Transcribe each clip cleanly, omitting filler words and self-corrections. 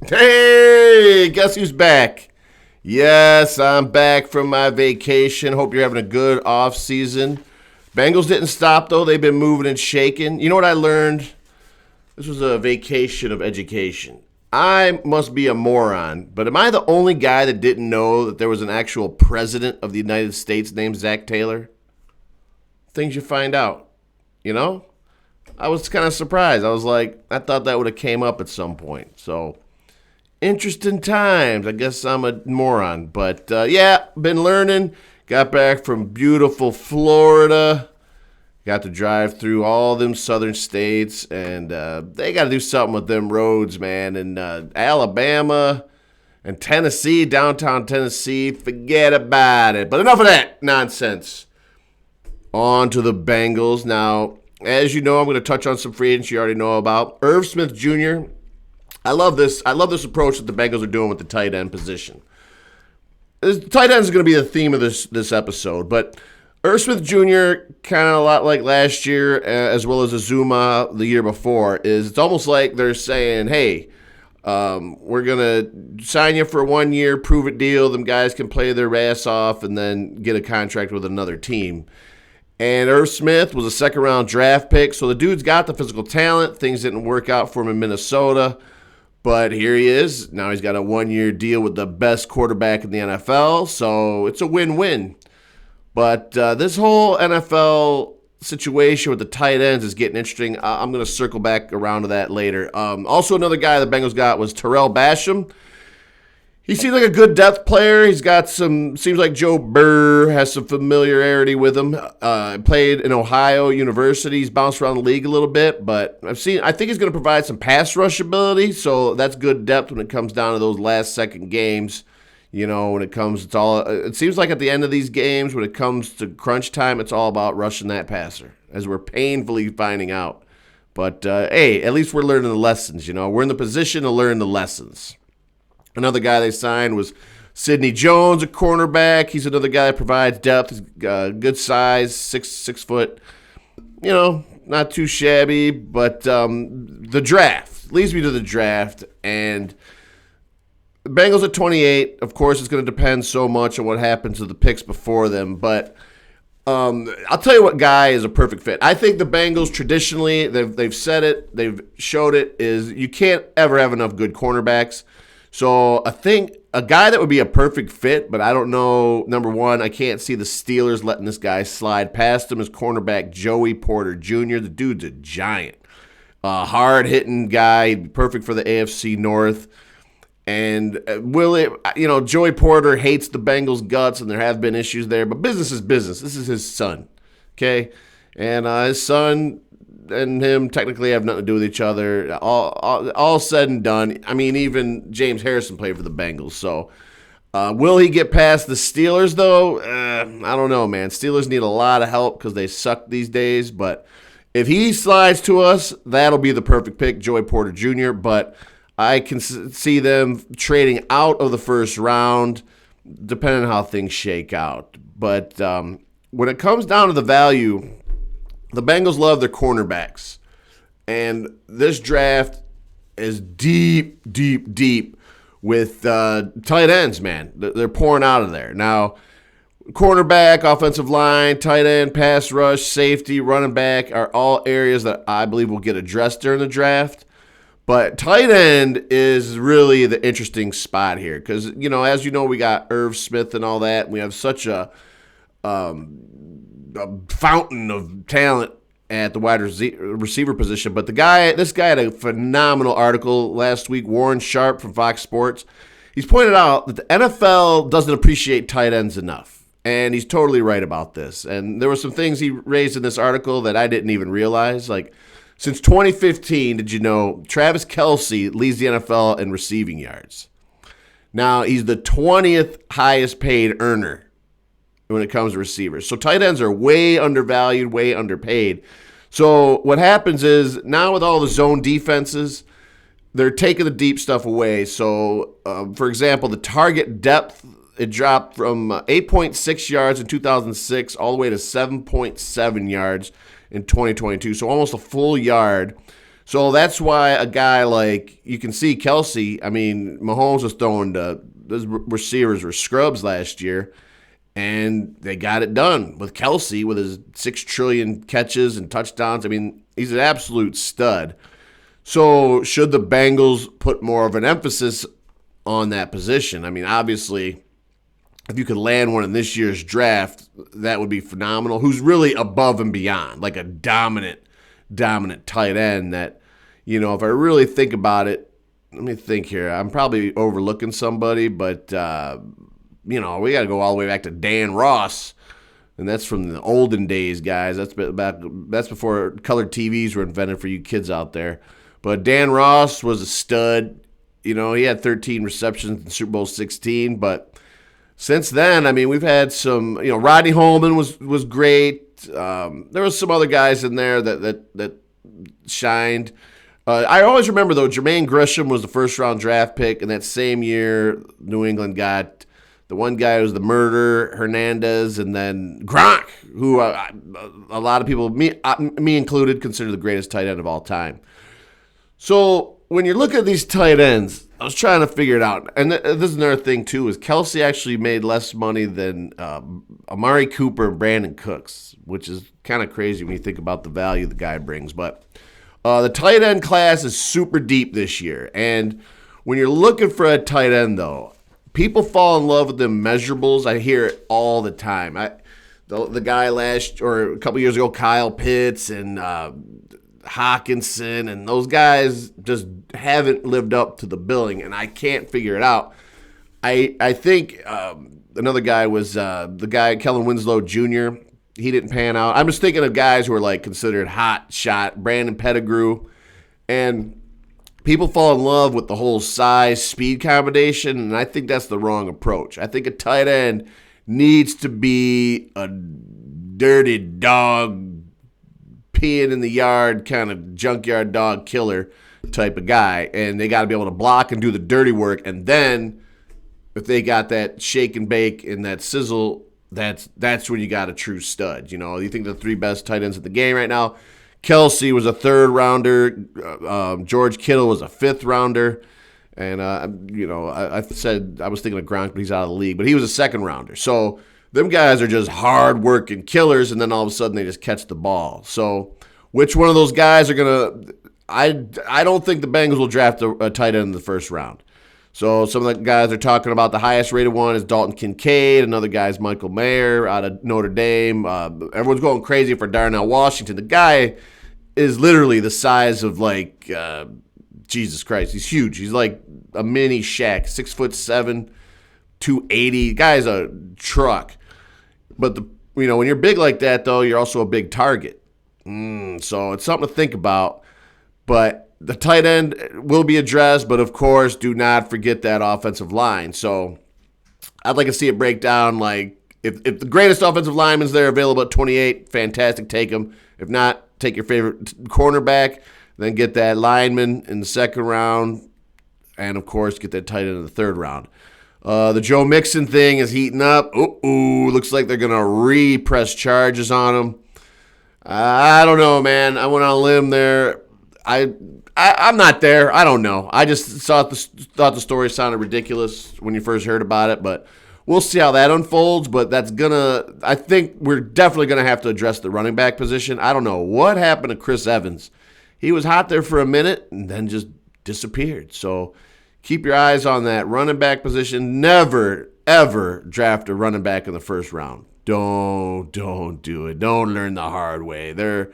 Hey, guess who's back? Yes, I'm back from my vacation. Hope you're having a good off season. Bengals didn't stop though. They've been moving and shaking. You know what I learned? This was a vacation of education. I must be a moron, but am I the only guy that didn't know that there was an actual president of the United States named Zach Taylor? Things you find out, you know? I was kind of surprised. I was like, I thought that would have came up at some point. So, interesting times. I guess I'm a moron. But, yeah, been learning. Got back from beautiful Florida. Got to drive through all them southern states. And they got to do something with them roads, man. And Alabama and Tennessee, downtown Tennessee, forget about it. But enough of that nonsense. On to the Bengals. Now, as you know, I'm going to touch on some free agents you already know about. Irv Smith Jr., I love this approach that the Bengals are doing with the tight end position. Tight end is going to be the theme of this episode, but Irv Smith Jr., kind of a lot like last year, as well as Azuma the year before, it's almost like they're saying, hey, we're going to sign you for a 1 year, prove it deal. Them guys can play their ass off and then get a contract with another team. And Irv Smith was a second-round draft pick, so the dude's got the physical talent. Things didn't work out for him in Minnesota, but here he is. Now he's got a 1 year deal with the best quarterback in the NFL, so it's a win-win. But this whole NFL situation with the tight ends is getting interesting. I'm going to circle back around to that later. Also, another guy the Bengals got was Terrell Basham. He seems like a good depth player. He's got seems like Joe Burr has some familiarity with him. Played in Ohio University. He's bounced around the league a little bit, but I think he's going to provide some pass rush ability, so that's good depth when it comes down to those last second games. You know, when it seems like at the end of these games, when it comes to crunch time, it's all about rushing that passer, as we're painfully finding out. But, hey, at least we're learning the lessons, you know. We're in the position to learn the lessons. Another guy they signed was Sidney Jones, a cornerback. He's another guy that provides depth. He's good size, 6 foot. You know, not too shabby. But the draft leads me to the draft. And the Bengals at 28, of course, it's going to depend so much on what happens to the picks before them. But I'll tell you what guy is a perfect fit. I think the Bengals traditionally, they've said it, they've showed it, is you can't ever have enough good cornerbacks. So I think a guy that would be a perfect fit, but I don't know, number one, I can't see the Steelers letting this guy slide past him, is cornerback Joey Porter Jr. The dude's a giant. Hard-hitting guy, perfect for the AFC North. And Joey Porter hates the Bengals' guts, and there have been issues there, but business is business. This is his son, okay? And his son and him technically have nothing to do with each other. All said and done. I mean, even James Harrison played for the Bengals. So, will he get past the Steelers, though? I don't know, man. Steelers need a lot of help because they suck these days. But if he slides to us, that'll be the perfect pick, Joey Porter Jr. But I can see them trading out of the first round, depending on how things shake out. But when it comes down to the value, the Bengals love their cornerbacks, and this draft is deep, deep, deep with tight ends, man. They're pouring out of there. Now, cornerback, offensive line, tight end, pass rush, safety, running back are all areas that I believe will get addressed during the draft. But tight end is really the interesting spot here because, as you know, we got Irv Smith and all that. We have such a fountain of talent at the wide receiver position. But this guy had a phenomenal article last week, Warren Sharp from Fox Sports. He's pointed out that the NFL doesn't appreciate tight ends enough. And he's totally right about this. And there were some things he raised in this article that I didn't even realize. Like, since 2015, did you know Travis Kelce leads the NFL in receiving yards? Now, he's the 20th highest paid earner when it comes to receivers. So tight ends are way undervalued, way underpaid. So what happens is now with all the zone defenses, they're taking the deep stuff away. So, for example, the target depth, it dropped from 8.6 yards in 2006 all the way to 7.7 yards in 2022. So almost a full yard. So that's why a guy like, you can see Kelsey, I mean, Mahomes was throwing those receivers were scrubs last year, and they got it done with Kelsey with his 6 trillion catches and touchdowns. I mean, he's an absolute stud. So should the Bengals put more of an emphasis on that position? I mean, obviously, if you could land one in this year's draft, that would be phenomenal. Who's really above and beyond, like a dominant tight end that, if I really think about it, let me think here. I'm probably overlooking somebody, but, we got to go all the way back to Dan Ross, and that's from the olden days, guys. That's before colored TVs were invented for you kids out there. But Dan Ross was a stud. He had 13 receptions in Super Bowl 16, but since then, I mean, we've had some, Rodney Holman was great. There was some other guys in there that shined. I always remember, though, Jermaine Gresham was the first-round draft pick, and that same year, New England got the one guy who was the murderer, Hernandez, and then Gronk, who a lot of people, me included, consider the greatest tight end of all time. So when you look at these tight ends, I was trying to figure it out. And this is another thing, too, is Kelsey actually made less money than Amari Cooper and Brandon Cooks, which is kind of crazy when you think about the value the guy brings. But the tight end class is super deep this year. And when you're looking for a tight end, though, people fall in love with the measurables. I hear it all the time. The guy a couple years ago, Kyle Pitts and Hawkinson, and those guys just haven't lived up to the billing, and I can't figure it out. I think another guy was the guy, Kellen Winslow Jr. He didn't pan out. I'm just thinking of guys who are like considered hot shot, Brandon Pettigrew, and people fall in love with the whole size-speed combination, and I think that's the wrong approach. I think a tight end needs to be a dirty dog, peeing in the yard, kind of junkyard dog killer type of guy, and they got to be able to block and do the dirty work, and then if they got that shake and bake and that sizzle, that's when you got a true stud. You think the 3 best tight ends in the game right now, Kelsey was a 3rd rounder, George Kittle was a 5th rounder, and I said I was thinking of Gronk, but he's out of the league, but he was a 2nd rounder. So them guys are just hard-working killers, and then all of a sudden they just catch the ball. So which one of those guys are going to – I don't think the Bengals will draft a tight end in the 1st round. So some of the guys are talking about the highest-rated one is Dalton Kincaid. Another guy is Michael Mayer out of Notre Dame. Everyone's going crazy for Darnell Washington. The guy is literally the size of, like, Jesus Christ. He's huge. He's like a mini Shaq, 6'7", 280. The guy's a truck. But when you're big like that, though, you're also a big target. So it's something to think about. But the tight end will be addressed, but of course, do not forget that offensive line. So I'd like to see it break down. Like if the greatest offensive lineman's there available at 28, fantastic, take him. If not, take your favorite cornerback, then get that lineman in the 2nd round, and of course, get that tight end in the 3rd round. The Joe Mixon thing is heating up. Looks like they're going to re-press charges on him. I don't know, man. I went on a limb there. I'm not there. I don't know. I just thought the story sounded ridiculous when you first heard about it, but we'll see how that unfolds. But I think we're definitely going to have to address the running back position. I don't know what happened to Chris Evans. He was hot there for a minute and then just disappeared. So keep your eyes on that running back position. Never, ever draft a running back in the 1st round. Don't do it. Don't learn the hard way. They're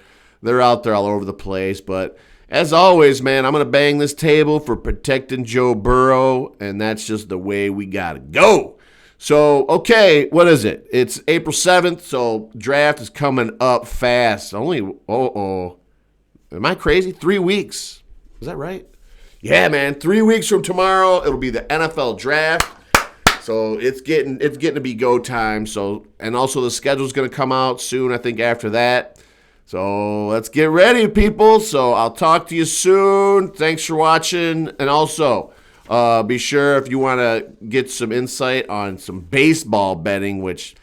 out there all over the place, but as always, man, I'm going to bang this table for protecting Joe Burrow, and that's just the way we got to go. So, okay, what is it? It's April 7th, so draft is coming up fast. Am I crazy? 3 weeks. Is that right? Yeah, man, 3 weeks from tomorrow, it'll be the NFL draft. So it's getting to be go time. So, and also the schedule's going to come out soon, I think, after that. So let's get ready, people. So I'll talk to you soon. Thanks for watching. And also, be sure if you want to get some insight on some baseball betting, which,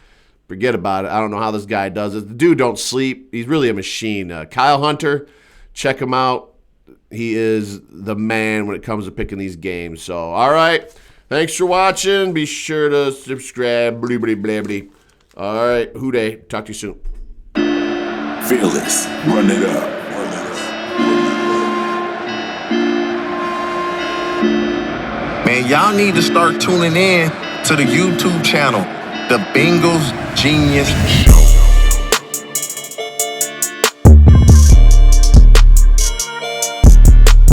forget about it. I don't know how this guy does it. The dude don't sleep. He's really a machine. Kyle Hunter, check him out. he is the man when it comes to picking these games. So, all right. Thanks for watching. Be sure to subscribe. Blee, blee, blee, blee. All right. Hoo-day. Talk to you soon. Fearless. Run it up. Man, y'all need to start tuning in to the YouTube channel, The Bengals Genius Show.